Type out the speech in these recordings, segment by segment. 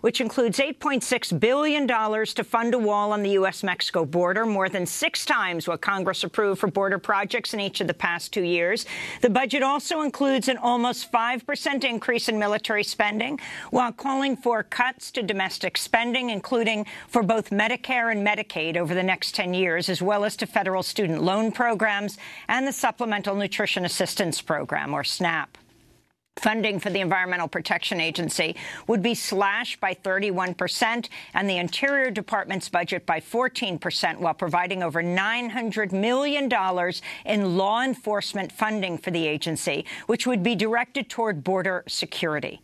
which includes $8.6 billion to fund a wall on the U.S.-Mexico border, more than 6 times what Congress approved for border projects in each of the past 2 years. The budget also includes an almost 5% increase in military spending, while calling for cuts to domestic spending, including for both Medicare and Medicaid over the next 10 years, as well as to federal student loan programs and the Supplemental Nutrition Assistance Program, or SNAP. Funding for the Environmental Protection Agency would be slashed by 31% and the Interior Department's budget by 14%, while providing over $900 million in law enforcement funding for the agency, which would be directed toward border security.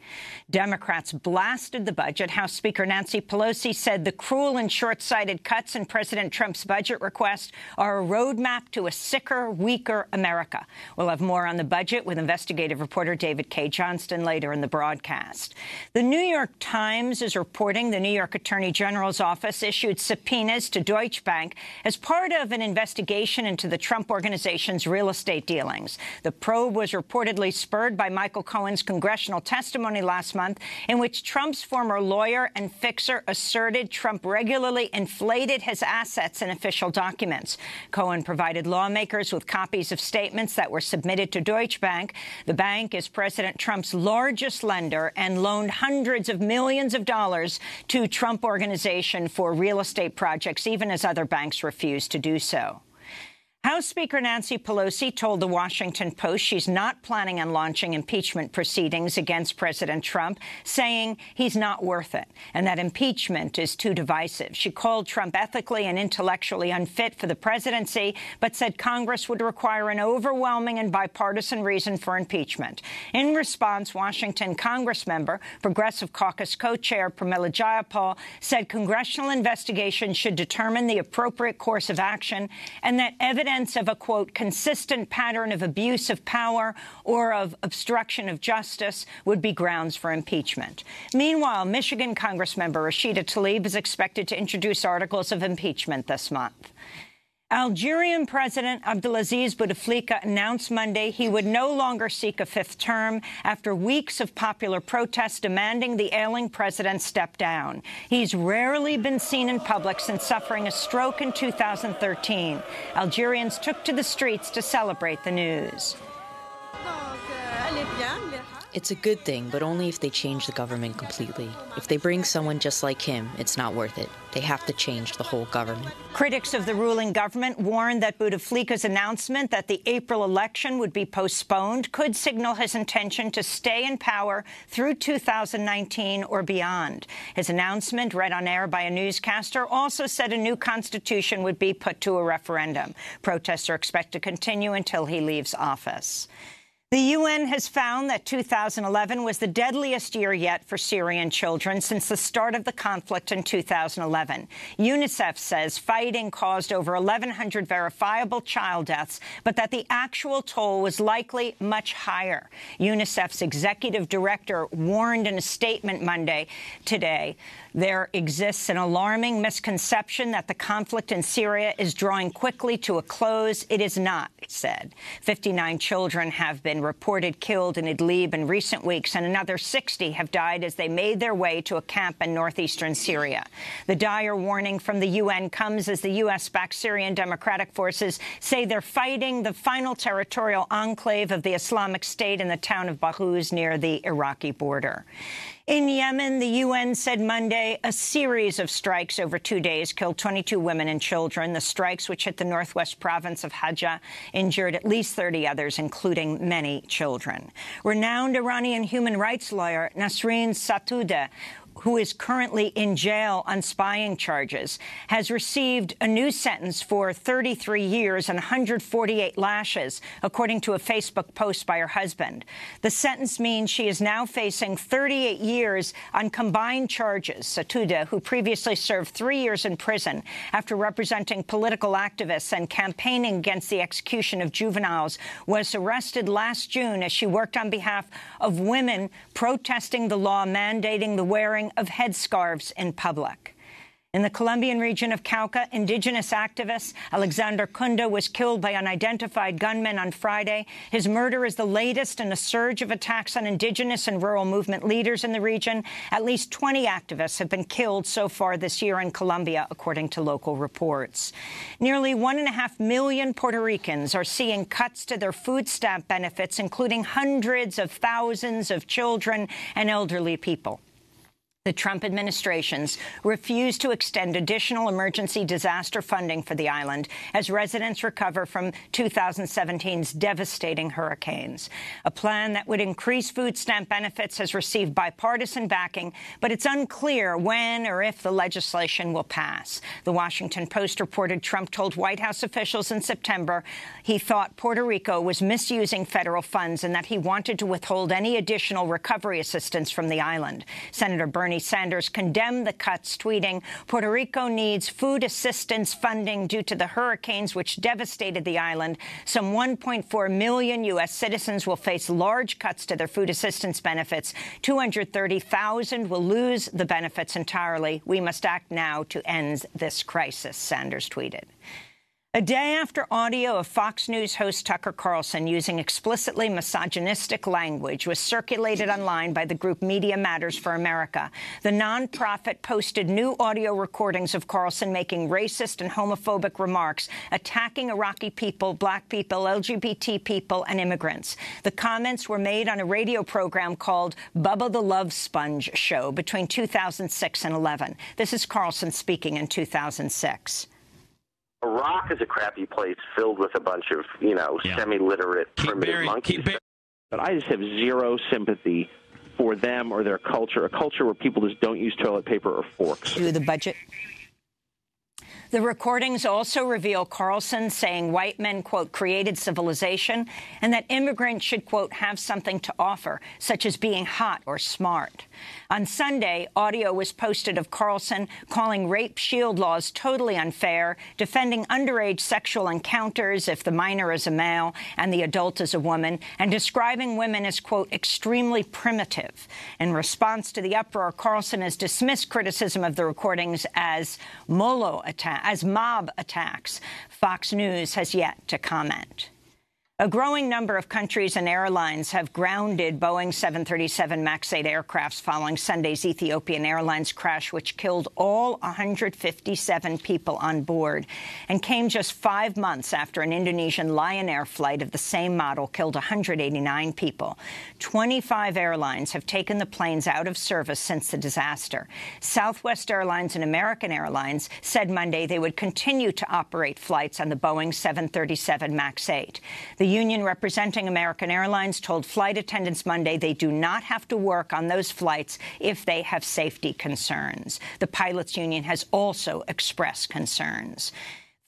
Democrats blasted the budget. House Speaker Nancy Pelosi said the cruel and short-sighted cuts in President Trump's budget request are a roadmap to a sicker, weaker America. We'll have more on the budget with investigative reporter David K. Johnston later in the broadcast. The New York Times is reporting the New York Attorney General's office issued subpoenas to Deutsche Bank as part of an investigation into the Trump Organization's real estate dealings. The probe was reportedly spurred by Michael Cohen's congressional testimony last month, in which Trump's former lawyer and fixer asserted Trump regularly inflated his assets in official documents. Cohen provided lawmakers with copies of statements that were submitted to Deutsche Bank. The bank is President Trump's largest lender and loaned hundreds of millions of dollars to Trump Organization for real estate projects, even as other banks refused to do so. House Speaker Nancy Pelosi told The Washington Post she's not planning on launching impeachment proceedings against President Trump, saying he's not worth it and that impeachment is too divisive. She called Trump ethically and intellectually unfit for the presidency, but said Congress would require an overwhelming and bipartisan reason for impeachment. In response, Washington Congressmember, Progressive Caucus co-chair Pramila Jayapal, said congressional investigation should determine the appropriate course of action and that evidence of a, quote, consistent pattern of abuse of power or of obstruction of justice would be grounds for impeachment. Meanwhile, Michigan Congressmember Rashida Tlaib is expected to introduce articles of impeachment this month. Algerian President Abdelaziz Bouteflika announced Monday he would no longer seek a 5th term after weeks of popular protests demanding the ailing president step down. He's rarely been seen in public since suffering a stroke in 2013. Algerians took to the streets to celebrate the news. It's a good thing, but only if they change the government completely. If they bring someone just like him, it's not worth it. They have to change the whole government. Critics of the ruling government warned that Bouteflika's announcement that the April election would be postponed could signal his intention to stay in power through 2019 or beyond. His announcement, read on air by a newscaster, also said a new constitution would be put to a referendum. Protests are expected to continue until he leaves office. The UN has found that 2011 was the deadliest year yet for Syrian children since the start of the conflict in 2011. UNICEF says fighting caused over 1,100 verifiable child deaths, but that the actual toll was likely much higher. UNICEF's executive director warned in a statement today, there exists an alarming misconception that the conflict in Syria is drawing quickly to a close. It is not, he said. 59 children have been reported killed in Idlib in recent weeks, and another 60 have died as they made their way to a camp in northeastern Syria. The dire warning from the UN comes as the U.S.-backed Syrian Democratic Forces say they're fighting the final territorial enclave of the Islamic State in the town of Bahuz near the Iraqi border. In Yemen, the UN said Monday a series of strikes over 2 days killed 22 women and children. The strikes, which hit the northwest province of Hajj, injured at least 30 others, including many children. Renowned Iranian human rights lawyer Nasrin Sotoudeh, who is currently in jail on spying charges, has received a new sentence for 33 years and 148 lashes, according to a Facebook post by her husband. The sentence means she is now facing 38 years on combined charges. Sotoudeh, who previously served 3 years in prison after representing political activists and campaigning against the execution of juveniles, was arrested last June as she worked on behalf of women protesting the law mandating the wearing of headscarves in public. In the Colombian region of Cauca, indigenous activist Alexander Kunda was killed by unidentified gunmen on Friday. His murder is the latest in a surge of attacks on indigenous and rural movement leaders in the region. At least 20 activists have been killed so far this year in Colombia, according to local reports. Nearly 1.5 million Puerto Ricans are seeing cuts to their food stamp benefits, including hundreds of thousands of children and elderly people. The Trump administrations refused to extend additional emergency disaster funding for the island as residents recover from 2017's devastating hurricanes. A plan that would increase food stamp benefits has received bipartisan backing, but it's unclear when or if the legislation will pass. The Washington Post reported Trump told White House officials in September he thought Puerto Rico was misusing federal funds and that he wanted to withhold any additional recovery assistance from the island. Senator Bernie Sanders condemned the cuts, tweeting, "Puerto Rico needs food assistance funding due to the hurricanes which devastated the island. Some 1.4 million U.S. citizens will face large cuts to their food assistance benefits. 230,000 will lose the benefits entirely. We must act now to end this crisis," Sanders tweeted. A day after audio of Fox News host Tucker Carlson using explicitly misogynistic language was circulated online by the group Media Matters for America, the nonprofit posted new audio recordings of Carlson making racist and homophobic remarks, attacking Iraqi people, black people, LGBT people, and immigrants. The comments were made on a radio program called Bubba the Love Sponge Show between 2006 and 11. This is Carlson speaking in 2006. Iraq is a crappy place filled with a bunch of, semi-literate primitive monkeys. But I just have zero sympathy for them or their culture, a culture where people just don't use toilet paper or forks. Do the budget. The recordings also reveal Carlson saying white men, quote, created civilization, and that immigrants should, quote, have something to offer, such as being hot or smart. On Sunday, audio was posted of Carlson calling rape shield laws totally unfair, defending underage sexual encounters if the minor is a male and the adult is a woman, and describing women as, quote, extremely primitive. In response to the uproar, Carlson has dismissed criticism of the recordings as mob attacks. Fox News has yet to comment. A growing number of countries and airlines have grounded Boeing 737 MAX 8 aircrafts following Sunday's Ethiopian Airlines crash, which killed all 157 people on board and came just 5 months after an Indonesian Lion Air flight of the same model killed 189 people. 25 airlines have taken the planes out of service since the disaster. Southwest Airlines and American Airlines said Monday they would continue to operate flights on the Boeing 737 MAX 8. The union representing American Airlines told flight attendants Monday they do not have to work on those flights if they have safety concerns. The pilots' union has also expressed concerns.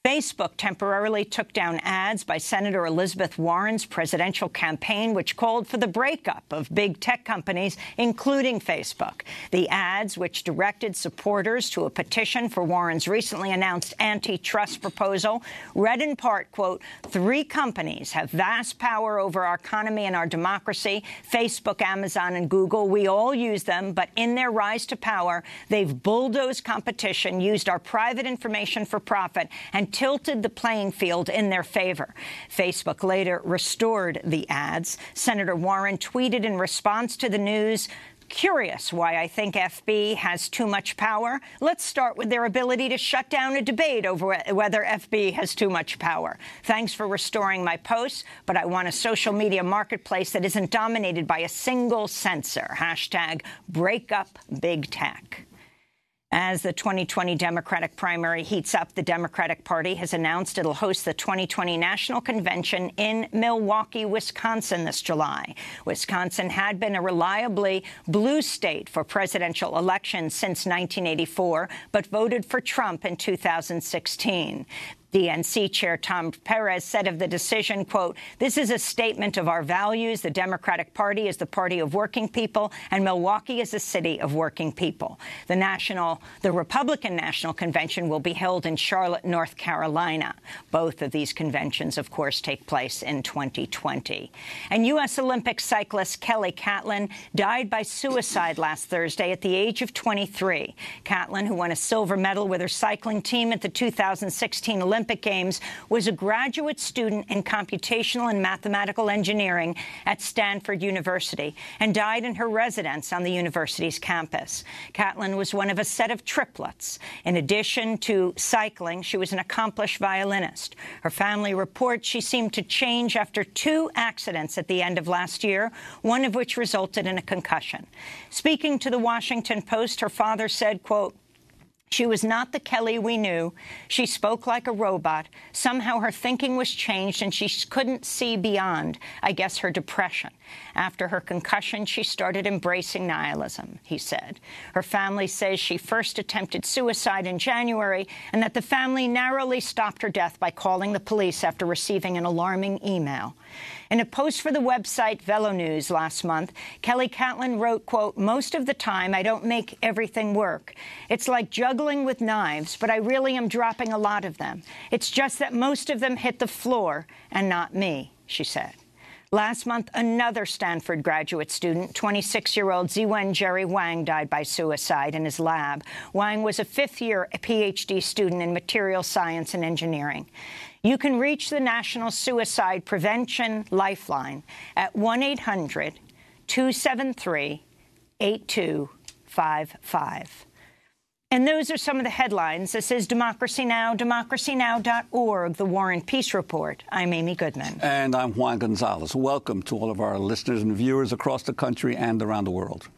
Facebook temporarily took down ads by Senator Elizabeth Warren's presidential campaign, which called for the breakup of big tech companies, including Facebook. The ads, which directed supporters to a petition for Warren's recently announced antitrust proposal, read in part, quote, "Three companies have vast power over our economy and our democracy, Facebook, Amazon, and Google. We all use them, but in their rise to power, they've bulldozed competition, used our private information for profit, and tilted the playing field in their favor." Facebook later restored the ads. Senator Warren tweeted in response to the news, "Curious why I think FB has too much power? Let's start with their ability to shut down a debate over whether FB has too much power. Thanks for restoring my posts, but I want a social media marketplace that isn't dominated by a single censor. Hashtag break up big tech." As the 2020 Democratic primary heats up, the Democratic Party has announced it'll host the 2020 National Convention in Milwaukee, Wisconsin this July. Wisconsin had been a reliably blue state for presidential elections since 1984, but voted for Trump in 2016. DNC Chair Tom Perez said of the decision, quote, "This is a statement of our values. The Democratic Party is the party of working people, and Milwaukee is a city of working people." The Republican National Convention will be held in Charlotte, North Carolina. Both of these conventions, of course, take place in 2020. And U.S. Olympic cyclist Kelly Catlin died by suicide last Thursday at the age of 23. Catlin, who won a silver medal with her cycling team at the 2016 Olympic Games, was a graduate student in computational and mathematical engineering at Stanford University and died in her residence on the university's campus. Catlin was one of a set of triplets. In addition to cycling, she was an accomplished violinist. Her family reports she seemed to change after 2 accidents at the end of last year, one of which resulted in a concussion. Speaking to the Washington Post, her father said, quote, "She was not the Kelly we knew. She spoke like a robot. Somehow her thinking was changed and she couldn't see beyond, I guess, her depression. After her concussion, she started embracing nihilism," he said. Her family says she first attempted suicide in January and that the family narrowly stopped her death by calling the police after receiving an alarming email. In a post for the website VeloNews last month, Kelly Catlin wrote, quote, "Most of the time, I don't make everything work. It's like juggling with knives, but I really am dropping a lot of them. It's just that most of them hit the floor and not me," she said. Last month, another Stanford graduate student, 26-year-old Ziwen Jerry Wang, died by suicide in his lab. Wang was a 5th-year PhD student in material science and engineering. You can reach the National Suicide Prevention Lifeline at 1-800-273-8255. And those are some of the headlines. This is Democracy Now!, democracynow.org, The War and Peace Report. I'm Amy Goodman. And I'm Juan Gonzalez. Welcome to all of our listeners and viewers across the country and around the world.